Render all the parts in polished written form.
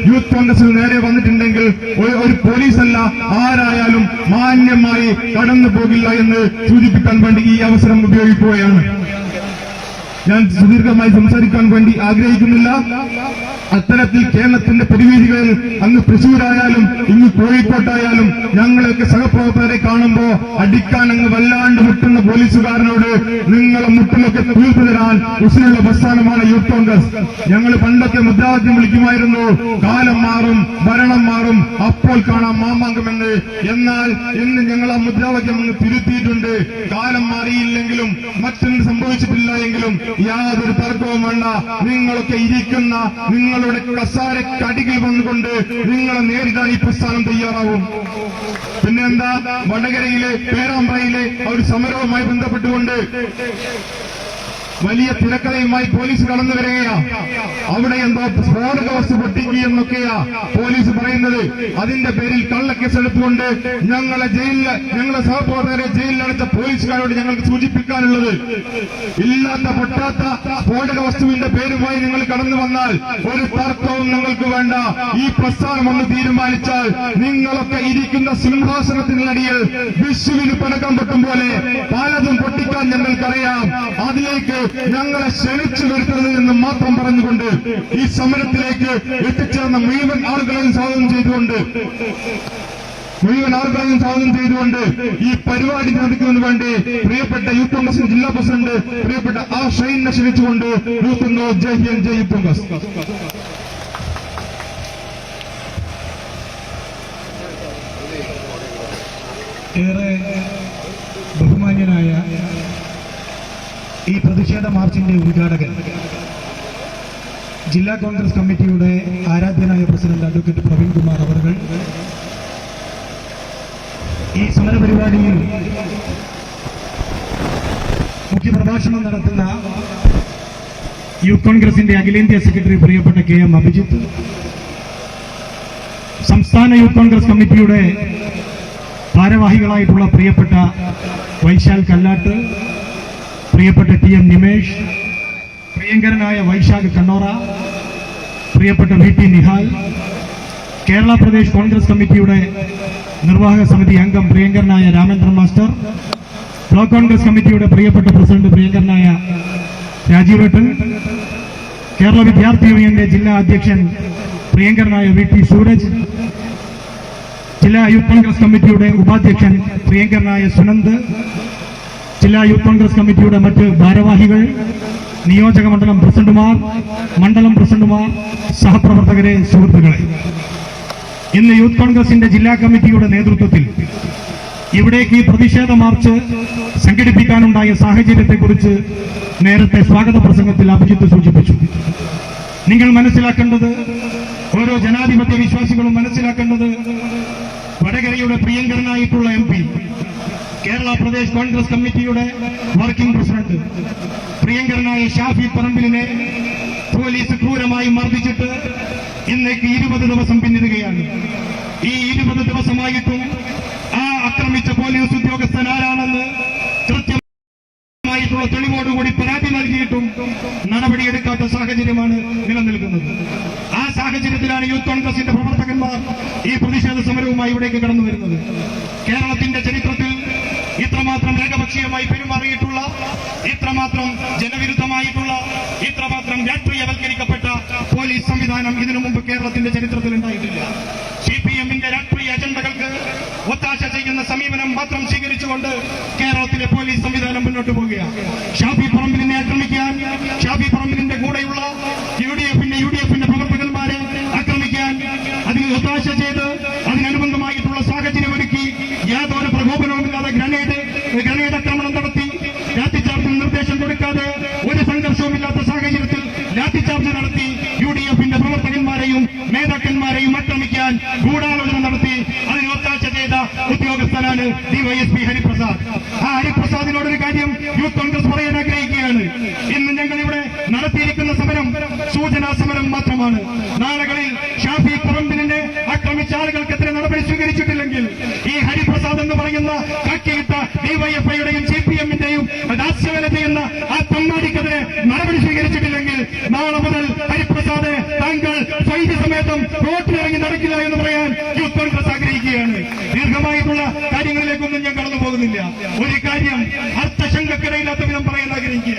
Youth കോൺഗ്രസിന് നേരെ വന്നിട്ടുണ്ടെങ്കിൽ ഒരു പോലീസല്ല ആരായാലും മാന്യമായി കടന്നു പോകില്ല എന്ന് സൂചിപ്പിക്കാൻ വേണ്ടി ഈ അവസരം ഉപയോഗിക്കുകയാണ്. ഞാൻ സുദീർഘമായി സംസാരിക്കാൻ വേണ്ടി ആഗ്രഹിക്കുന്നില്ല. അത്തരത്തിൽ കേരളത്തിന്റെ പരിവേദികളിൽ അങ്ങ് തൃശൂരായാലും ഇങ്ങ് കോഴിക്കോട്ടായാലും ഞങ്ങളൊക്കെ സഹപ്രവർത്തകരെ കാണുമ്പോ അടിക്കാൻ അങ്ങ് വല്ലാണ്ട് മുട്ടുന്ന പോലീസുകാരനോട് നിങ്ങളെ മുട്ടിലൊക്കെ തീർത്തു തരാൻ ഉസിലുള്ള പ്രസ്ഥാനമാണ് യൂത്ത് കോൺഗ്രസ്. ഞങ്ങൾ പണ്ടൊക്കെ മുദ്രാവാക്യം വിളിക്കുമായിരുന്നു, കാലം മാറും ഭരണം മാറും അപ്പോൾ കാണാം മാമാങ്കമെന്ന്. എന്നാൽ ഇന്ന് ഞങ്ങൾ ആ മുദ്രാവാക്യം അങ്ങ് തിരുത്തിയിട്ടുണ്ട്. കാലം മാറിയില്ലെങ്കിലും മറ്റൊന്നും സംഭവിച്ചിട്ടില്ല എങ്കിലും യാതൊരു തർക്കവും വേണ്ട. നിങ്ങളൊക്കെ ഇരിക്കുന്ന നിങ്ങളുടെ കസാരക്കടികൾ വന്നുകൊണ്ട് നിങ്ങളെ നേരിടാൻ ഈ പ്രസ്ഥാനം തയ്യാറാവും. പിന്നെ എന്താ, വടകരയിലെ പേരാമ്പ്രയിലെ ഒരു സമരവുമായി ബന്ധപ്പെട്ടുകൊണ്ട് വലിയ തിരക്കഥയുമായി പോലീസ് കടന്നു വരികയാ. അവിടെ എന്തോ സ്ഫോടക വസ്തു പൊട്ടിക്കി എന്നൊക്കെയാ പോലീസ് പറയുന്നത്. അതിന്റെ പേരിൽ കള്ളക്കേസ് എടുത്തുകൊണ്ട് ഞങ്ങളെ സഹപ്രവർത്തകരെ ജയിലിലടച്ച പോലീസുകാരോട് ഞങ്ങൾക്ക് സൂചിപ്പിക്കാനുള്ളത്, ഇല്ലാത്ത പൊട്ടാത്ത സ്ഫോടക വസ്തുവിന്റെ പേരുമായി നിങ്ങൾ കടന്നു വന്നാൽ ഒരു തർക്കവും നിങ്ങൾക്ക് വേണ്ട. ഈ പ്രസ്ഥാനം ഒന്ന് തീരുമാനിച്ചാൽ നിങ്ങളൊക്കെ ഇരിക്കുന്ന സിംഹാസനത്തിനടിയിൽ വിഷുവിന് പടക്കം പൊട്ടും പോലെ പലതും പൊട്ടിക്കാൻ ഞങ്ങൾക്കറിയാം. അതിലേക്ക് ഞങ്ങളെ ക്ഷണിച്ചു വരുത്തരുത് എന്ന് മാത്രം പറഞ്ഞുകൊണ്ട് ഈ സമരത്തിലേക്ക് എത്തിച്ചേർന്ന മുഴുവൻ ആളുകളെയും സ്വാഗതം ചെയ്തുകൊണ്ട് ഈ പരിപാടി നടക്കുന്നതിന് വേണ്ടി പ്രിയപ്പെട്ട യൂത്ത് കോൺഗ്രസ് ജില്ലാ പ്രസിഡന്റ് പ്രിയപ്പെട്ട ആ ഷൈനെ ക്ഷണിച്ചുകൊണ്ട് നിർത്തുന്നു. ജയ് ഹിന്ദ്, ജയ് യൂത്ത് കോൺഗ്രസ്. ഏറെ ബഹുമാന്യനായ ഈ പ്രതിഷേധ മാർച്ചിന്റെ ഉദ്ഘാടകൻ ജില്ലാ കോൺഗ്രസ് കമ്മിറ്റിയുടെ ആരാധ്യനായ പ്രസിഡന്റ് അഡ്വക്കേറ്റ് പ്രവീൺ കുമാർ അവർകൾ ഈ സമരപരിപാടിയിൽ മുഖ്യപ്രഭാഷണം നടത്തുന്ന യൂത്ത് കോൺഗ്രസിന്റെ അഖിലേന്ത്യാ സെക്രട്ടറി പ്രിയപ്പെട്ട KM അഭിജിത്ത്, സംസ്ഥാന യൂത്ത് കോൺഗ്രസ് കമ്മിറ്റിയുടെ ഭാരവാഹികളായിട്ടുള്ള പ്രിയപ്പെട്ട വൈശാൽ കല്ലാട്ട്, പ്രിയപ്പെട്ട TM നിമേഷ്, പ്രിയങ്കരനായ വൈശാഖ് കണ്ണോറ, പ്രിയപ്പെട്ട VT നിഹാൽ, കേരള പ്രദേശ് കോൺഗ്രസ് കമ്മിറ്റിയുടെ നിർവാഹക സമിതി അംഗം പ്രിയങ്കരനായ രാമേന്ദ്രൻ മാസ്റ്റർ, ബ്ലോക്ക് കോൺഗ്രസ് കമ്മിറ്റിയുടെ പ്രിയപ്പെട്ട പ്രസിഡന്റ് പ്രിയങ്കരനായ രാജീവേട്ടൻ, കേരള വിദ്യാർത്ഥി യൂണിയന്റെ ജില്ലാ അധ്യക്ഷൻ പ്രിയങ്കരനായ VT സൂരജ്, ജില്ലാ യൂത്ത് കോൺഗ്രസ് കമ്മിറ്റിയുടെ ഉപാധ്യക്ഷൻ പ്രിയങ്കരനായ സുനന്ദ്, ജില്ലാ യൂത്ത് കോൺഗ്രസ് കമ്മിറ്റിയുടെ മറ്റ് ഭാരവാഹികൾ, നിയോജക മണ്ഡലം പ്രസിഡന്റുമാർ, മണ്ഡലം പ്രസിഡന്റുമാർ, സഹപ്രവർത്തകരെ, സുഹൃത്തുക്കളെ, ഇന്ന് യൂത്ത് കോൺഗ്രസിന്റെ ജില്ലാ കമ്മിറ്റിയുടെ നേതൃത്വത്തിൽ ഇവിടേക്ക് ഈ പ്രതിഷേധ മാർച്ച് സംഘടിപ്പിക്കാനുണ്ടായ സാഹചര്യത്തെക്കുറിച്ച് നേരത്തെ സ്വാഗത പ്രസംഗത്തിൽ അഭിജിത്ത് സൂചിപ്പിച്ചു. നിങ്ങൾ മനസ്സിലാക്കേണ്ടത്, ഓരോ ജനാധിപത്യ വിശ്വാസികളും മനസ്സിലാക്കേണ്ടത്, വടകരയുടെ പ്രിയങ്കരനായിട്ടുള്ള MP, കേരള പ്രദേശ് കോൺഗ്രസ് കമ്മിറ്റിയുടെ വർക്കിംഗ് പ്രസിഡന്റ് പ്രിയങ്കരനായ ഷാഫി പറമ്പിലിനെ പോലീസ് ക്രൂരമായി മർദ്ദിച്ചിട്ട് ഇന്നേക്ക് 20 ദിവസം പിന്നിടുകയാണ്. ഈ 20 ദിവസമായിട്ടും ആ ആക്രമിച്ച പോലീസ് ഉദ്യോഗസ്ഥൻ ആരാണെന്ന് കൃത്യമായിട്ടുള്ള തെളിവോടുകൂടി പരാതി നൽകിയിട്ടും നടപടിയെടുക്കാത്ത സാഹചര്യമാണ് നിലനിൽക്കുന്നത്. ആ സാഹചര്യത്തിലാണ് യൂത്ത് കോൺഗ്രസിന്റെ പ്രവർത്തകന്മാർ ഈ പ്രതിഷേധ സമരവുമായി ഇവിടേക്ക് കടന്നു വരുന്നത്. കേരളത്തിന്റെ ചരിത്രത്തിൽ ഇത്രമാത്രം ഏകപക്ഷീയമായി പെരുമാറിയിട്ടുള്ള, ഇത്രമാത്രം ജനവിരുദ്ധമായിട്ടുള്ള, ഇത്രമാത്രം രാഷ്ട്രീയവൽക്കരിക്കപ്പെട്ട പോലീസ് സംവിധാനം ഇതിനു മുമ്പ് കേരളത്തിന്റെ ചരിത്രത്തിൽ ഉണ്ടായിട്ടില്ല. CPM-ന്റെ രാഷ്ട്രീയ അജണ്ടകൾക്ക് ഒത്താശ ചെയ്യുന്ന സമീപനം മാത്രം സ്വീകരിച്ചുകൊണ്ട് കേരളത്തിലെ പോലീസ് സംവിധാനം മുന്നോട്ട് പോവുകയാണ്. ഷാഫി പറമ്പിലിനെ ആക്രമിക്കാൻ, ഷാഫി പറമ്പിലിന്റെ കൂടെയുള്ള UDF-ന്റെ പ്രവർത്തകന്മാരെ ആക്രമിക്കാൻ, അതിന് ഒത്താശ ചെയ്ത് അതിനനുബന്ധമായിട്ടുള്ള സാഹചര്യമൊരുക്കി യാതൊരു പ്രകോപനവുമില്ലാതെ ഗ്രനേഡ് ആക്രമണം നടത്തി, ലാത്തിച്ചാർജിന് നിർദ്ദേശം കൊടുക്കാതെ, ഒരു സംഘർഷവുമില്ലാത്ത സാഹചര്യത്തിൽ ലാത്തിച്ചാർജ് നടത്തി UDF-ന്റെ പ്രവർത്തകന്മാരെയും നേതാക്കന്മാരെയും ആക്രമിക്കാൻ ഗൂഢാലോചന നടത്തി അതിന് ഒത്താശ ചെയ്ത ഉദ്യോഗസ്ഥനാണ് DYSP ഹരിപ്രസാദ്. ആ ഹരിപ്രസാദിനോടൊരു കാര്യം യൂത്ത് കോൺഗ്രസ് പറയാൻ ആഗ്രഹിക്കുകയാണ്. ഇന്ന് ഞങ്ങൾ ഇവിടെ നടത്തിയിരിക്കുന്ന സമരം സൂചനാ സമരം മാത്രമാണ്. നാളുകളിൽ ഷാഫി പറമ്പിലിനെ ആക്രമിച്ച ആളുകൾക്കെതിരെ നടപടി സ്വീകരിച്ചിട്ടില്ലെങ്കിൽ, ഈ ഹരിപ്രസാദ് എന്ന് പറയുന്ന കാക്കിയിട്ട DYFI-യുടെയും CPM-ന്റെയും ദാസ്യവേല ചെയ്യുന്ന ആ തമ്മാടിക്കെതിരെ നടപടി സ്വീകരിച്ചിട്ടില്ലെങ്കിൽ, നാളെ മുതൽ ഹരിപ്രസാദ് താങ്കൾ സ്വൈര്യ സമേതം റോട്ടിലിറങ്ങി നടക്കില്ല എന്ന് പറയാൻ യൂത്ത് കോൺഗ്രസ് ആഗ്രഹിക്കുകയാണ്. ദീർഘമായിട്ടുള്ള കാര്യങ്ങളിലേക്കൊന്നും ഞാൻ കടന്നു പോകുന്നില്ല. ഒരു കാര്യം അർത്ഥശങ്കക്കിടയില്ലാത്ത വിധം പറയാൻ ആഗ്രഹിക്കുക.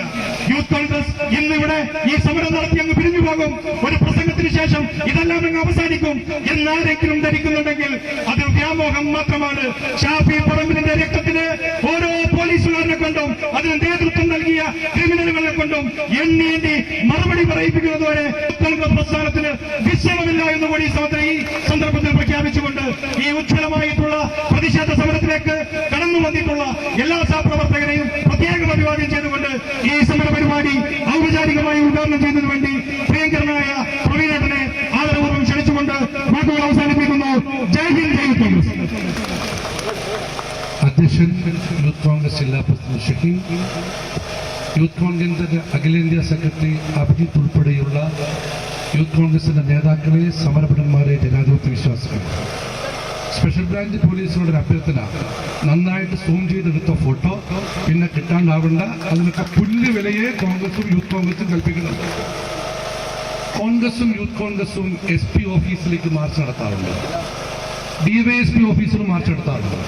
യൂത്ത് കോൺഗ്രസ് ഇന്നിവിടെ ഈ സമരം നടത്തി അങ്ങ് പിരിഞ്ഞു പോകും. ഒരു പ്രസംഗത്തിന് ശേഷം ഇതെല്ലാം അങ്ങ് അവസാനിക്കും എന്നാരെങ്കിലും ധരിക്കുന്നുണ്ടെങ്കിൽ അത് വ്യാമോഹം മാത്രമാണ്. ഷാഫി പറമ്പിലിന്റെ രക്തത്തിന് ഓരോ പോലീസുകാരനെ കൊണ്ടും അതിന് നേതൃത്വം നൽകിയ ക്രിമിനലുകളെ കൊണ്ടും എണ്ണി മറുപടി പറയിപ്പിക്കുന്നതുവരെ കോൺഗ്രസ് പ്രസ്ഥാനത്തിന് വിശ്രമമില്ല എന്ന് കൂടി ഈ സന്ദർഭത്തിൽ പ്രഖ്യാപിച്ചുകൊണ്ട് ഈ ഉജ്ജ്വലമായിട്ടുള്ള പ്രതിഷേധ സമരത്തിലേക്ക് കടന്നു വന്നിട്ടുള്ള എല്ലാ സഹപ്രവർത്തകരെയും പ്രത്യേകം അഭിവാദ്യം ചെയ്തുകൊണ്ട് ഈ സമര പരിപാടി ഔപചാരികമായി ഉദ്ഘാടനം ചെയ്യുന്നതിന് വേണ്ടി പ്രിയങ്കരനായ പ്രവീണേട്ടനെ ആദരപൂർവ്വം ക്ഷണിച്ചുകൊണ്ട് വാക്കുകൾ അവസാനിപ്പിക്കുന്നു. ജയ് ഹിന്ദ്, ജയ് കോൺഗ്രസ്. അധ്യക്ഷൻ യൂത്ത് കോൺഗ്രസ് ജില്ലാ പ്രസിഡന്റ് ഷഹീൻ, യൂത്ത് കോൺഗ്രസിന്റെ അഖിലേന്ത്യാ സെക്രട്ടറി അഭിജിത്ത് ഉൾപ്പെടെയുള്ള യൂത്ത് കോൺഗ്രസിന്റെ നേതാക്കളെ, സമരഭടന്മാരെ, ജനാധിപത്യ വിശ്വാസികൾ, സ്പെഷ്യൽ ബ്രാഞ്ച് പോലീസിനോട് ഒരു അഭ്യർത്ഥന, നന്നായിട്ട് സൂം ചെയ്തെടുത്ത ഫോട്ടോ പിന്നെ കിട്ടാണ്ടാവണ്ട. അതിനൊക്കെ പുല്ല് വിലയെ കോൺഗ്രസും യൂത്ത് കോൺഗ്രസും കൽപ്പിക്കുന്നുണ്ട്. കോൺഗ്രസും യൂത്ത് കോൺഗ്രസും SP ഓഫീസിലേക്ക് മാർച്ച് നടത്താറുണ്ട്, DYSP ഓഫീസിലും മാർച്ച് നടത്താറുണ്ട്,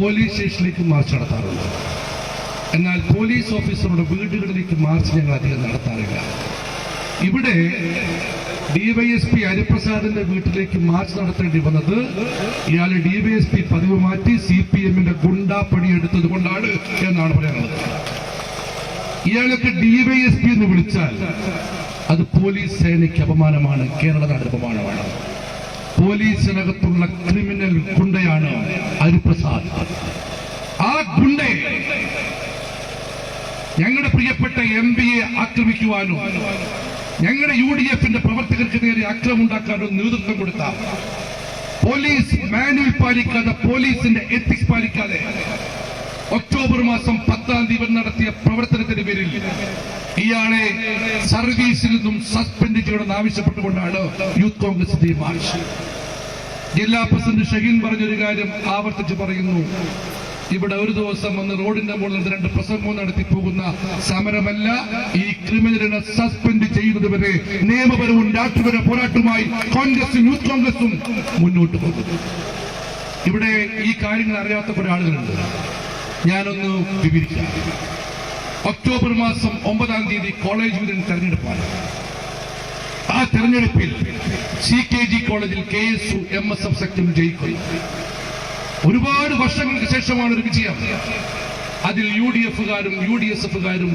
പോലീസ് സ്റ്റേഷനിലേക്ക് മാർച്ച് നടത്താറുണ്ട്. എന്നാൽ പോലീസ് ഓഫീസറുടെ വീടുകളിലേക്ക് മാർച്ച് ഞങ്ങൾ അധികം നടത്താറില്ല. ഇവിടെ DYSP ഹരിപ്രസാദിന്റെ വീട്ടിലേക്ക് മാർച്ച് നടത്തേണ്ടി വന്നത് ഇയാൾ DYSP പതിവ് മാറ്റി CPMന്റെ ഗുണ്ടാപ്പണി എടുത്തത് കൊണ്ടാണ് എന്നാണ് പറയാനുള്ളത്. ഇയാളൊക്കെ DYSP എന്ന് വിളിച്ചാൽ അത് പോലീസ് സേനയ്ക്ക് അപമാനമാണ്, കേരള നാടിന് അപമാനമാണ്. പോലീസിനകത്തുള്ള ക്രിമിനൽ ഗുണ്ടയാണ് ഹരിപ്രസാദ്. ആ ഗുണ്ടയെ ഞങ്ങളുടെ പ്രിയപ്പെട്ട MP-യെ ആക്രമിക്കുവാനും ഞങ്ങളുടെ UDF-ന്റെ പ്രവർത്തകർക്ക് നേരെ ആക്രമണം ഉണ്ടാക്കാനും നേതൃത്വം കൊടുത്ത, പോലീസ് മാനുവൽ പാലിക്കാതെ, പോലീസിന്റെ എത്തിക്സ് പാലിക്കാതെ ഒക്ടോബർ മാസം 10-ാം തീയതി നടത്തിയ പ്രവർത്തനത്തിന്റെ പേരിൽ ഇയാളെ സർവീസിൽ നിന്നും സസ്പെൻഡ് ചെയ്യണമെന്ന് ആവശ്യപ്പെട്ടുകൊണ്ടാണ് യൂത്ത് കോൺഗ്രസിന്റെ മാർച്ച്. ജില്ലാ പ്രസിഡന്റ് ഷഹീൻ പറഞ്ഞൊരു കാര്യം ആവർത്തിച്ച് പറയുന്നു. ഇവിടെ ഒരു ദിവസം വന്ന് റോഡിന്റെ മുകളിൽ 2 പ്രസംഗവും നടത്തി പോകുന്ന സമരമല്ല. ഈ ക്രിമിനലിനെ സസ്പെൻഡ് ചെയ്യുന്നതുവരെ നിയമപരവും രാഷ്ട്രീയപര പോരാട്ടവുമായി കോൺഗ്രസും യൂത്ത് കോൺഗ്രസും മുന്നോട്ട് പോകും. ഇവിടെ ഈ കാര്യങ്ങൾ അറിയാത്ത കുറെ ആളുകളുണ്ട്. ഞാനൊന്ന് വിവരിക്കാം. ഒക്ടോബർ മാസം 9-ാം തീയതി കോളേജ് യൂണിയൻ തെരഞ്ഞെടുപ്പാണ്. ആ തെരഞ്ഞെടുപ്പിൽ CKG കോളേജിൽ KSU MSF സഖ്യം ജയിക്കുന്നു. ഒരുപാട് വർഷങ്ങൾക്ക് ശേഷമാണ് ഒരു വിജയം. അതിൽ UDF-കാരും UDSF-കാരും